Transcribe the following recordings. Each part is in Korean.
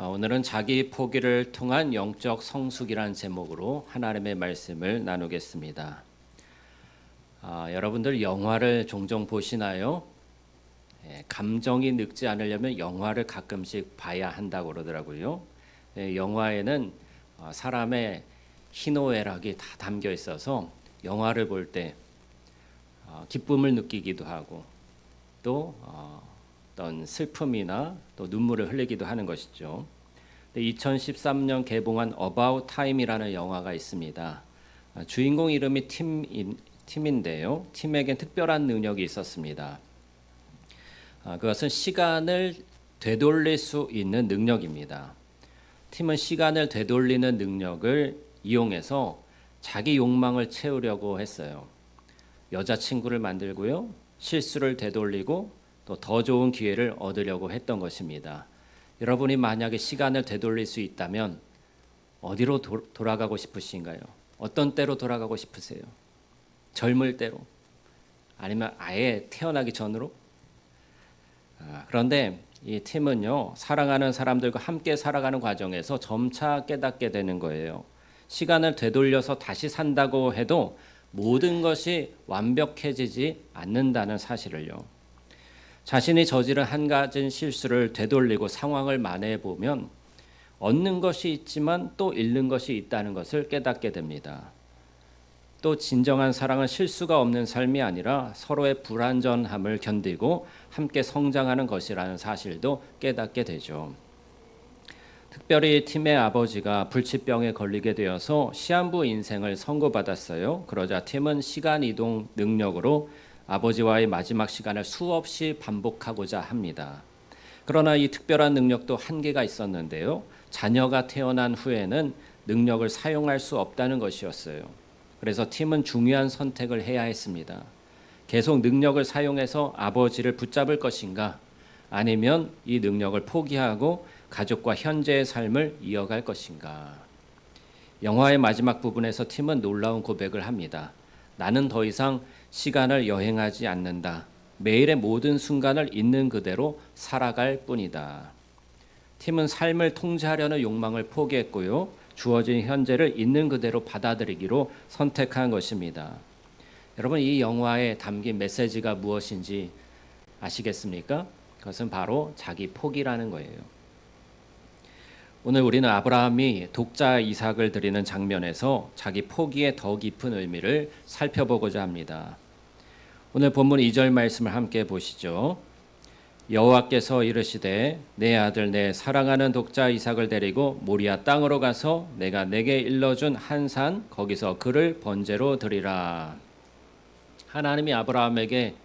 오늘은 자기 포기를 통한 영적 성숙이라는 제목으로 하나님의 말씀을 나누겠습니다. 여러분들 영화를 종종 보시나요? 감정이 늙지 않으려면 영화를 가끔씩 봐야 한다고 그러더라고요. 영화에는 사람의 희노애락이 다 담겨 있어서 영화를 볼 때 기쁨을 느끼기도 하고 또 어떤 슬픔이나 또 눈물을 흘리기도 하는 것이죠. 2013년 개봉한 About Time이라는 영화가 있습니다. 주인공 이름이 팀인데요. 팀에겐 특별한 능력이 있었습니다. 그것은 시간을 되돌릴 수 있는 능력입니다. 팀은 시간을 되돌리는 능력을 이용해서 자기 욕망을 채우려고 했어요. 여자친구를 만들고요. 실수를 되돌리고 또 더 좋은 기회를 얻으려고 했던 것입니다. 여러분이 만약에 시간을 되돌릴 수 있다면 어디로 돌아가고 싶으신가요? 어떤 때로 돌아가고 싶으세요? 젊을 때로? 아니면 아예 태어나기 전으로? 그런데 이 팀은요, 사랑하는 사람들과 함께 살아가는 과정에서 점차 깨닫게 되는 거예요. 시간을 되돌려서 다시 산다고 해도 모든 것이 완벽해지지 않는다는 사실을요. 자신이 저지른 한 가지 실수를 되돌리고 상황을 만회해 보면 얻는 것이 있지만 또 잃는 것이 있다는 것을 깨닫게 됩니다. 또 진정한 사랑은 실수가 없는 삶이 아니라 서로의 불완전함을 견디고 함께 성장하는 것이라는 사실도 깨닫게 되죠. 특별히 팀의 아버지가 불치병에 걸리게 되어서 시한부 인생을 선고받았어요. 그러자 팀은 시간 이동 능력으로 아버지와의 마지막 시간을 수없이 반복하고자 합니다. 그러나 이 특별한 능력도 한계가 있었는데요. 자녀가 태어난 후에는 능력을 사용할 수 없다는 것이었어요. 그래서 팀은 중요한 선택을 해야 했습니다. 계속 능력을 사용해서 아버지를 붙잡을 것인가? 아니면 이 능력을 포기하고 가족과 현재의 삶을 이어갈 것인가? 영화의 마지막 부분에서 팀은 놀라운 고백을 합니다. 나는 더 이상 시간을 여행하지 않는다. 매일의 모든 순간을 있는 그대로 살아갈 뿐이다. 팀은 삶을 통제하려는 욕망을 포기했고요. 주어진 현재를 있는 그대로 받아들이기로 선택한 것입니다. 여러분, 이 영화에 담긴 메시지가 무엇인지 아시겠습니까? 그것은 바로 자기 포기라는 거예요. 오늘 우리는 아브라함이 독자 이삭을 드리는 장면에서 자기 포기의 더 깊은 의미를 살펴보고자 합니다. 오늘 본문 2절 말씀을 함께 보시죠. 여호와께서 이르시되 내 아들 내 사랑하는 독자 이삭을 데리고 모리아 땅으로 가서 내가 내게 일러준 한 산 거기서 그를 번제로 드리라. 하나님이 아브라함에게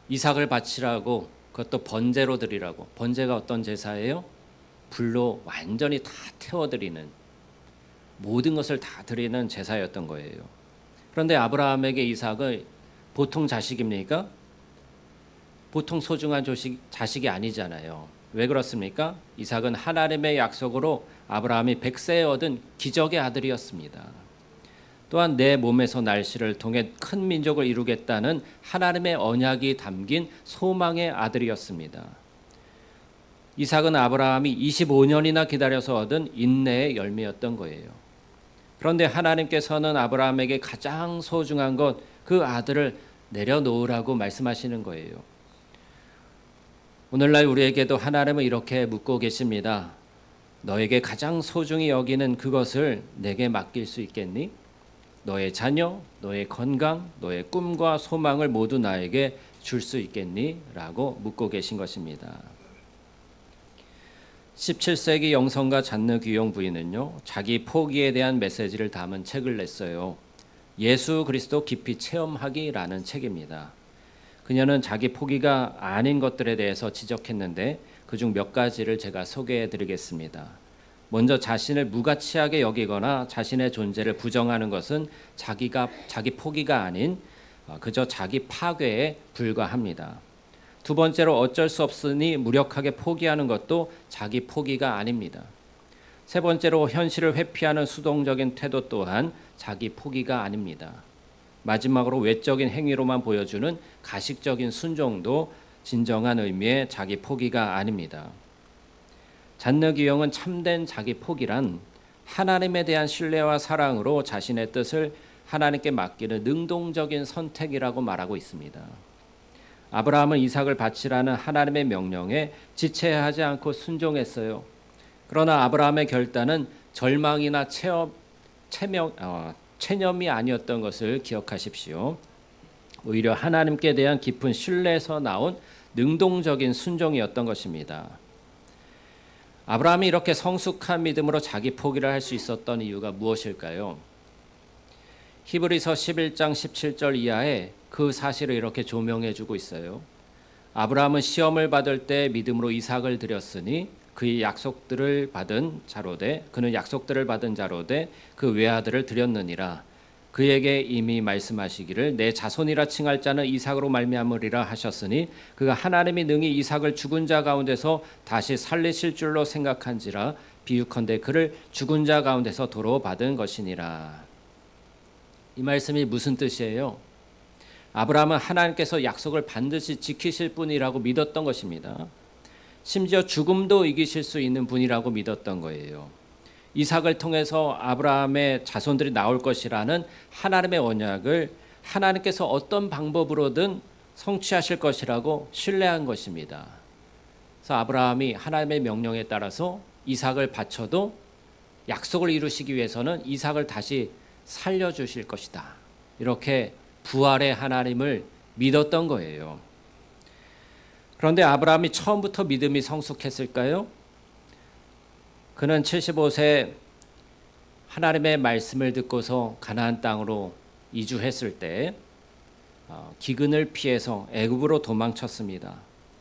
이삭을 바치라고, 그것도 번제로 드리라고. 번제가 어떤 제사예요? 불로 완전히 다 태워드리는, 모든 것을 다 드리는 제사였던 거예요. 그런데 아브라함에게 이삭은 보통 자식입니까? 보통 소중한 자식이 아니잖아요. 왜 그렇습니까? 이삭은 하나님의 약속으로 아브라함이 100세에 얻은 기적의 아들이었습니다. 또한 내 몸에서 날씨를 통해 큰 민족을 이루겠다는 하나님의 언약이 담긴 소망의 아들이었습니다. 이삭은 아브라함이 25년이나 기다려서 얻은 인내의 열매였던 거예요. 그런데 하나님께서는 아브라함에게 가장 소중한 것, 그 아들을 내려놓으라고 말씀하시는 거예요. 오늘날 우리에게도 하나님은 이렇게 묻고 계십니다. 너에게 가장 소중히 여기는 그것을 내게 맡길 수 있겠니? 너의 자녀, 너의 건강, 너의 꿈과 소망을 모두 나에게 줄 수 있겠니? 라고 묻고 계신 것입니다. 17세기 영성가 잔느 귀용 부인은요, 자기 포기에 대한 메시지를 담은 책을 냈어요. 예수 그리스도 깊이 체험하기라는 책입니다. 그녀는 자기 포기가 아닌 것들에 대해서 지적했는데 그중 몇 가지를 제가 소개해 드리겠습니다. 먼저 자신을 무가치하게 여기거나 자신의 존재를 부정하는 것은 자기 포기가 아닌 그저 자기 파괴에 불과합니다. 두 번째로 어쩔 수 없으니 무력하게 포기하는 것도 자기 포기가 아닙니다. 세 번째로 현실을 회피하는 수동적인 태도 또한 자기 포기가 아닙니다. 마지막으로 외적인 행위로만 보여주는 가식적인 순종도 진정한 의미의 자기 포기가 아닙니다. 잔느귀영은 참된 자기 포기란 하나님에 대한 신뢰와 사랑으로 자신의 뜻을 하나님께 맡기는 능동적인 선택이라고 말하고 있습니다. 아브라함은 이삭을 바치라는 하나님의 명령에 지체하지 않고 순종했어요. 그러나 아브라함의 결단은 절망이나 체념이 아니었던 것을 기억하십시오. 오히려 하나님께 대한 깊은 신뢰에서 나온 능동적인 순종이었던 것입니다. 아브라함이 이렇게 성숙한 믿음으로 자기 포기를 할 수 있었던 이유가 무엇일까요? 히브리서 11장 17절 이하에 그 사실을 이렇게 조명해 주고 있어요. 아브라함은 시험을 받을 때 믿음으로 이삭을 드렸으니 그는 약속들을 받은 자로되 그 외아들을 드렸느니라. 그에게 이미 말씀하시기를 내 자손이라 칭할 자는 이삭으로 말미암으리라 하셨으니 그가 하나님이 능히 이삭을 죽은 자 가운데서 다시 살리실 줄로 생각한지라. 비유컨대 그를 죽은 자 가운데서 도로 받은 것이니라. 이 말씀이 무슨 뜻이에요? 아브라함은 하나님께서 약속을 반드시 지키실 분이라고 믿었던 것입니다. 심지어 죽음도 이기실 수 있는 분이라고 믿었던 거예요. 이삭을 통해서 아브라함의 자손들이 나올 것이라는 하나님의 언약을 하나님께서 어떤 방법으로든 성취하실 것이라고 신뢰한 것입니다. 그래서 아브라함이 하나님의 명령에 따라서 이삭을 바쳐도 약속을 이루시기 위해서는 이삭을 다시 살려주실 것이다. 이렇게 부활의 하나님을 믿었던 거예요. 그런데 아브라함이 처음부터 믿음이 성숙했을까요? 그는 75세 하나님의 말씀을 듣고서 가나안 땅으로 이주했을 때 기근을 피해서 애굽으로 도망쳤습니다.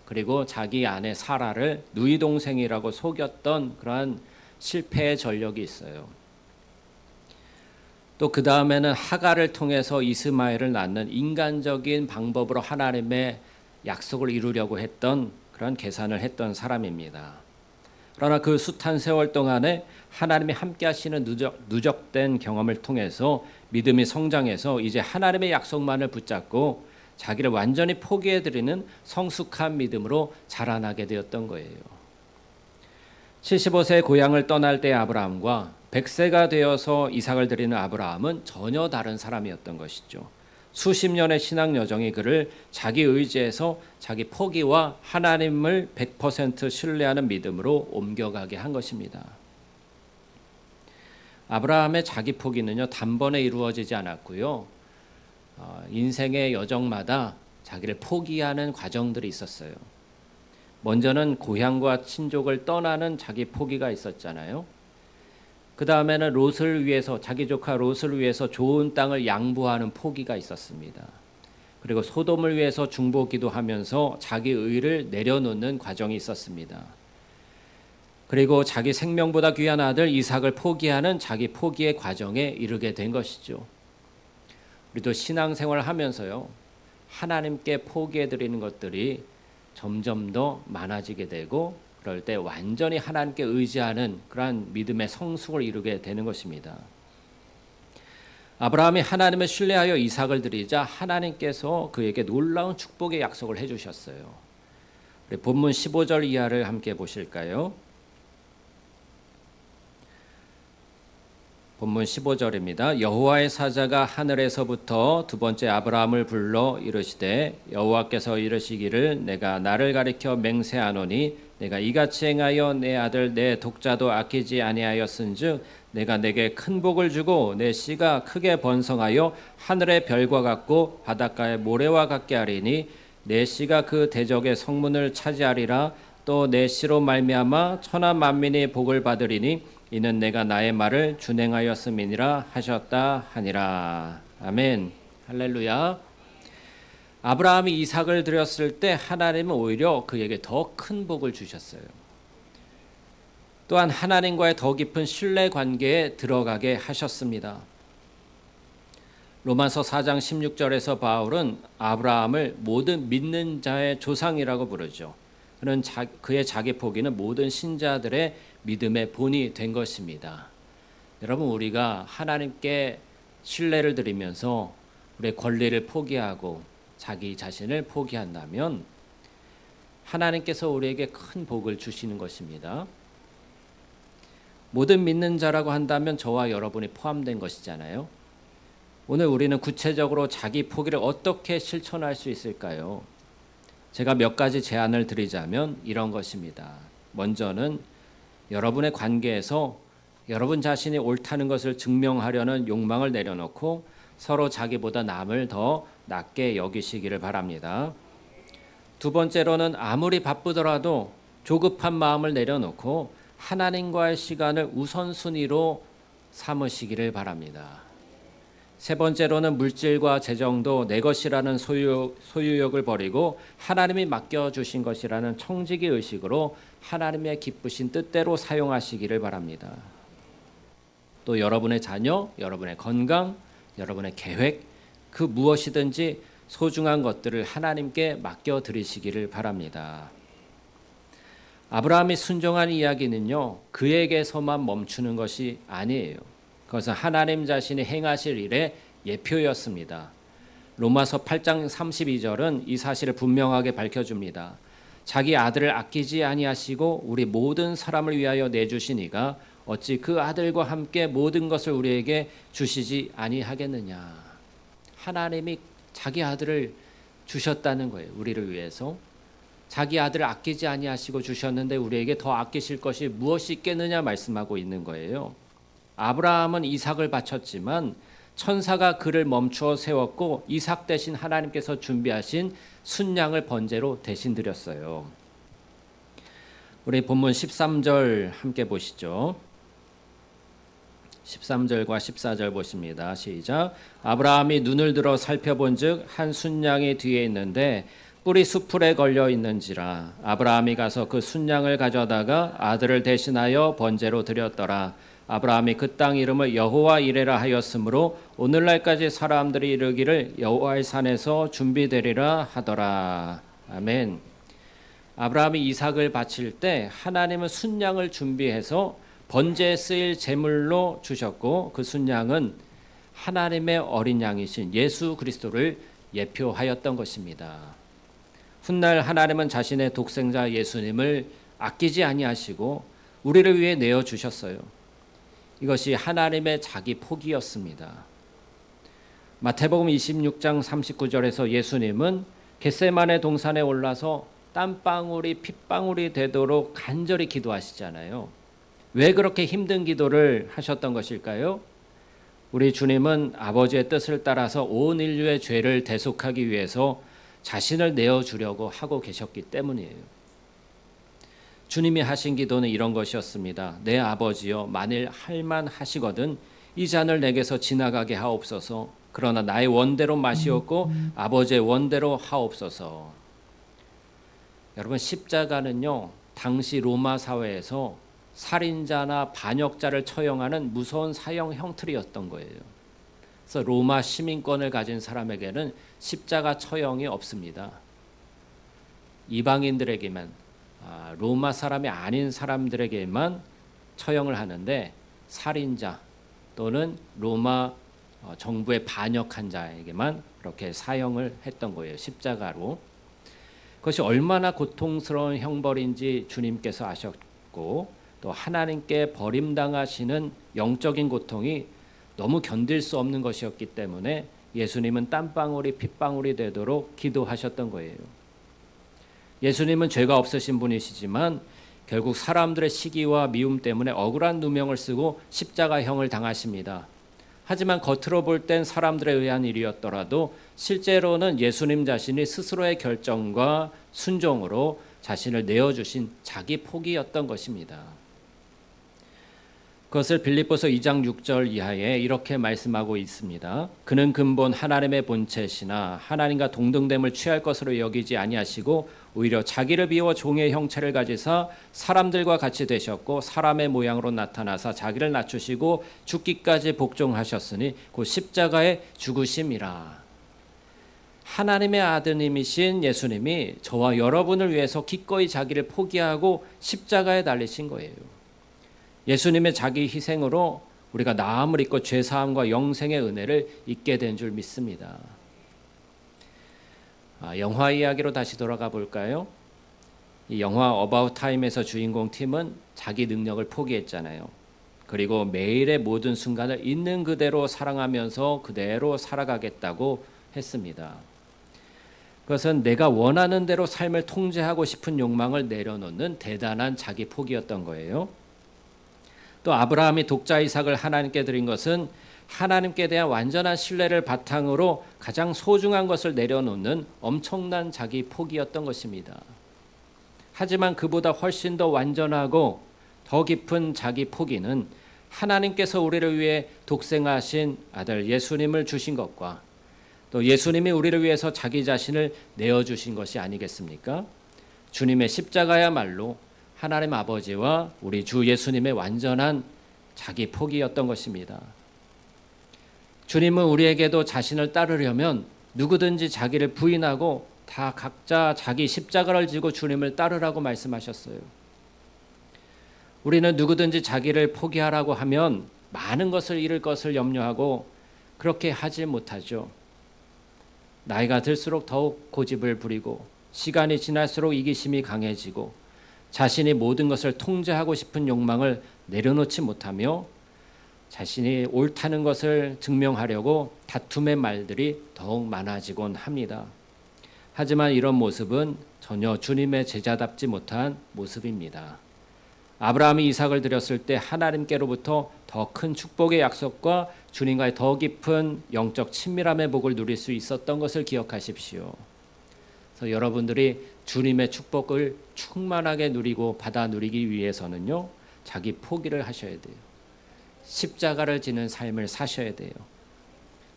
그리고 자기 아내 사라를 누이 동생이라고 속였던 그러한 실패의 전력이 있어요. 또 그 다음에는 하갈을 통해서 이스마엘을 낳는 인간적인 방법으로 하나님의 약속을 이루려고 했던 그런 계산을 했던 사람입니다. 그러나 그 숱한 세월 동안에 하나님이 함께 하시는 누적된 경험을 통해서 믿음이 성장해서 이제 하나님의 약속만을 붙잡고 자기를 완전히 포기해드리는 성숙한 믿음으로 자라나게 되었던 거예요. 75세 고향을 떠날 때 아브라함과 100세가 되어서 이삭을 드리는 아브라함은 전혀 다른 사람이었던 것이죠. 수십 년의 신앙 여정이 그를 자기 의지에서 자기 포기와 하나님을 100% 신뢰하는 믿음으로 옮겨가게 한 것입니다. 아브라함의 자기 포기는요, 단번에 이루어지지 않았고요. 인생의 여정마다 자기를 포기하는 과정들이 있었어요. 먼저는 고향과 친족을 떠나는 자기 포기가 있었잖아요. 그 다음에는 롯을 위해서 자기 조카 롯을 위해서 좋은 땅을 양보하는 포기가 있었습니다. 그리고 소돔을 위해서 중보기도하면서 자기 의를 내려놓는 과정이 있었습니다. 그리고 자기 생명보다 귀한 아들 이삭을 포기하는 자기 포기의 과정에 이르게 된 것이죠. 우리도 신앙생활을 하면서요, 하나님께 포기해드리는 것들이 점점 더 많아지게 되고 그럴 때 완전히 하나님께 의지하는 그러한 믿음의 성숙을 이루게 되는 것입니다. 아브라함이 하나님을 신뢰하여 이삭을 드리자 하나님께서 그에게 놀라운 축복의 약속을 해주셨어요. 우리 본문 15절 이하를 함께 보실까요? 본문 15절입니다. 여호와의 사자가 하늘에서부터 두 번째 아브라함을 불러 이르시되 여호와께서 이르시기를 내가 나를 가리켜 맹세하노니 내가 이같이 행하여 내 아들 내 독자도 아끼지 아니하였은즉 내가 내게 큰 복을 주고 내 씨가 크게 번성하여 하늘의 별과 같고 바닷가의 모래와 같게 하리니 내 씨가 그 대적의 성문을 차지하리라. 또 내 씨로 말미암아 천하 만민이 복을 받으리니 이는 내가 나의 말을 준행하였음이니라 하셨다 하니라. 아멘. 할렐루야. 아브라함이 이삭을 드렸을 때 하나님은 오히려 그에게 더 큰 복을 주셨어요. 또한 하나님과의 더 깊은 신뢰 관계에 들어가게 하셨습니다. 로마서 4장 16절에서 바울은 아브라함을 모든 믿는 자의 조상이라고 부르죠. 그는 그의 자기 포기는 모든 신자들의 믿음의 본이 된 것입니다. 여러분, 우리가 하나님께 신뢰를 드리면서 우리의 권리를 포기하고 자기 자신을 포기한다면 하나님께서 우리에게 큰 복을 주시는 것입니다. 모든 믿는 자라고 한다면 저와 여러분이 포함된 것이잖아요. 오늘 우리는 구체적으로 자기 포기를 어떻게 실천할 수 있을까요? 제가 몇 가지 제안을 드리자면 이런 것입니다. 먼저는 여러분의 관계에서 여러분 자신이 옳다는 것을 증명하려는 욕망을 내려놓고 서로 자기보다 남을 더 낮게 여기시기를 바랍니다. 두 번째로는 아무리 바쁘더라도 조급한 마음을 내려놓고 하나님과의 시간을 우선순위로 삼으시기를 바랍니다. 세 번째로는 물질과 재정도 내 것이라는 소유욕을 버리고 하나님이 맡겨주신 것이라는 청지기 의식으로 하나님의 기쁘신 뜻대로 사용하시기를 바랍니다. 또 여러분의 자녀, 여러분의 건강, 여러분의 계획, 그 무엇이든지 소중한 것들을 하나님께 맡겨드리시기를 바랍니다. 아브라함이 순종한 이야기는요, 그에게서만 멈추는 것이 아니에요. 그것은 하나님 자신이 행하실 일의 예표였습니다. 로마서 8장 32절은 이 사실을 분명하게 밝혀줍니다. 자기 아들을 아끼지 아니하시고 우리 모든 사람을 위하여 내주시니가 어찌 그 아들과 함께 모든 것을 우리에게 주시지 아니하겠느냐. 하나님이 자기 아들을 주셨다는 거예요. 우리를 위해서. 자기 아들을 아끼지 아니하시고 주셨는데 우리에게 더 아끼실 것이 무엇이 있겠느냐 말씀하고 있는 거예요. 아브라함은 이삭을 바쳤지만 천사가 그를 멈추어 세웠고 이삭 대신 하나님께서 준비하신 순양을 번제로 대신 드렸어요. 우리 본문 13절 함께 보시죠. 13절과 14절 보십니다. 시작. 아브라함이 눈을 들어 살펴본즉 한 순양이 뒤에 있는데 뿔이 수풀에 걸려 있는지라. 아브라함이 가서 그 순양을 가져다가 아들을 대신하여 번제로 드렸더라. 아브라함이 그 땅 이름을 여호와 이레라 하였으므로 오늘날까지 사람들이 이르기를 여호와의 산에서 준비되리라 하더라. 아멘. 아브라함이 이삭을 바칠 때 하나님은 순양을 준비해서 번제에 쓰일 제물로 주셨고 그 순양은 하나님의 어린 양이신 예수 그리스도를 예표하였던 것입니다. 훗날 하나님은 자신의 독생자 예수님을 아끼지 아니하시고 우리를 위해 내어 주셨어요. 이것이 하나님의 자기 포기였습니다. 마태복음 26장 39절에서 예수님은 겟세마네 동산에 올라서 땀방울이 핏방울이 되도록 간절히 기도하시잖아요. 왜 그렇게 힘든 기도를 하셨던 것일까요? 우리 주님은 아버지의 뜻을 따라서 온 인류의 죄를 대속하기 위해서 자신을 내어주려고 하고 계셨기 때문이에요. 주님이 하신 기도는 이런 것이었습니다. 내 아버지여, 만일 할만하시거든 이 잔을 내게서 지나가게 하옵소서. 그러나 나의 원대로 마시옵고 아버지의 원대로 하옵소서. 여러분, 십자가는요, 당시 로마 사회에서 살인자나 반역자를 처형하는 무서운 사형 형틀이었던 거예요. 그래서 로마 시민권을 가진 사람에게는 십자가 처형이 없습니다. 이방인들에게만, 로마 사람이 아닌 사람들에게만 처형을 하는데 살인자 또는 로마 정부에 반역한 자에게만 그렇게 사형을 했던 거예요. 십자가로. 그것이 얼마나 고통스러운 형벌인지 주님께서 아셨고 또 하나님께 버림당하시는 영적인 고통이 너무 견딜 수 없는 것이었기 때문에 예수님은 땀방울이 핏방울이 되도록 기도하셨던 거예요. 예수님은 죄가 없으신 분이시지만 결국 사람들의 시기와 미움 때문에 억울한 누명을 쓰고 십자가형을 당하십니다. 하지만 겉으로 볼 땐 사람들에 의한 일이었더라도 실제로는 예수님 자신이 스스로의 결정과 순종으로 자신을 내어주신 자기 포기였던 것입니다. 그것을 빌립보서 2장 6절 이하에 이렇게 말씀하고 있습니다. 그는 근본 하나님의 본체시나 하나님과 동등됨을 취할 것으로 여기지 아니하시고 오히려 자기를 비워 종의 형체를 가지사 사람들과 같이 되셨고 사람의 모양으로 나타나사 자기를 낮추시고 죽기까지 복종하셨으니 곧 십자가의 죽으심이라. 하나님의 아드님이신 예수님이 저와 여러분을 위해서 기꺼이 자기를 포기하고 십자가에 달리신 거예요. 예수님의 자기 희생으로 우리가 나음을 입고 죄사함과 영생의 은혜를 잊게 된 줄 믿습니다. 영화 이야기로 다시 돌아가 볼까요? 이 영화 어바웃 타임에서 주인공 팀은 자기 능력을 포기했잖아요. 그리고 매일의 모든 순간을 있는 그대로 사랑하면서 그대로 살아가겠다고 했습니다. 그것은 내가 원하는 대로 삶을 통제하고 싶은 욕망을 내려놓는 대단한 자기 포기였던 거예요. 또 아브라함이 독자 이삭을 하나님께 드린 것은 하나님께 대한 완전한 신뢰를 바탕으로 가장 소중한 것을 내려놓는 엄청난 자기 포기였던 것입니다. 하지만 그보다 훨씬 더 완전하고 더 깊은 자기 포기는 하나님께서 우리를 위해 독생하신 아들 예수님을 주신 것과 또 예수님이 우리를 위해서 자기 자신을 내어주신 것이 아니겠습니까? 주님의 십자가야말로 하나님 아버지와 우리 주 예수님의 완전한 자기 포기였던 것입니다. 주님은 우리에게도 자신을 따르려면 누구든지 자기를 부인하고 다 각자 자기 십자가를 지고 주님을 따르라고 말씀하셨어요. 우리는 누구든지 자기를 포기하라고 하면 많은 것을 잃을 것을 염려하고 그렇게 하지 못하죠. 나이가 들수록 더욱 고집을 부리고 시간이 지날수록 이기심이 강해지고 자신이 모든 것을 통제하고 싶은 욕망을 내려놓지 못하며 자신이 옳다는 것을 증명하려고 다툼의 말들이 더욱 많아지곤 합니다. 하지만 이런 모습은 전혀 주님의 제자답지 못한 모습입니다. 아브라함이 이삭을 드렸을 때 하나님께로부터 더 큰 축복의 약속과 주님과의 더 깊은 영적 친밀함의 복을 누릴 수 있었던 것을 기억하십시오. 그래서 여러분들이 주님의 축복을 충만하게 누리고 받아 누리기 위해서는요, 자기 포기를 하셔야 돼요. 십자가를 지는 삶을 사셔야 돼요.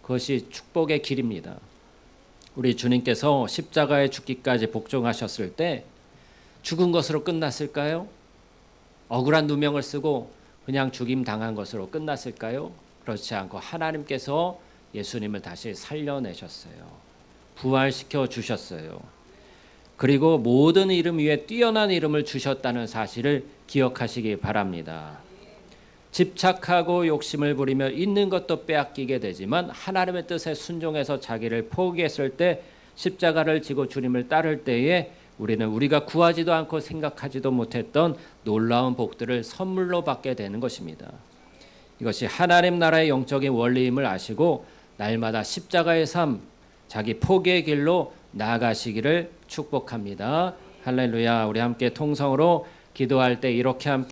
그것이 축복의 길입니다. 우리 주님께서 십자가에 죽기까지 복종하셨을 때 죽은 것으로 끝났을까요? 억울한 누명을 쓰고 그냥 죽임 당한 것으로 끝났을까요? 그렇지 않고 하나님께서 예수님을 다시 살려내셨어요. 부활시켜 주셨어요. 그리고 모든 이름 위에 뛰어난 이름을 주셨다는 사실을 기억하시기 바랍니다. 집착하고 욕심을 부리며 있는 것도 빼앗기게 되지만 하나님의 뜻에 순종해서 자기를 포기했을 때 십자가를 지고 주님을 따를 때에 우리는 우리가 구하지도 않고 생각하지도 못했던 놀라운 복들을 선물로 받게 되는 것입니다. 이것이 하나님 나라의 영적인 원리임을 아시고 날마다 십자가의 삶, 자기 포기의 길로 나아가시기를 축복합니다. 할렐루야. 우리 함께 통성으로 기도할 때 이렇게 함께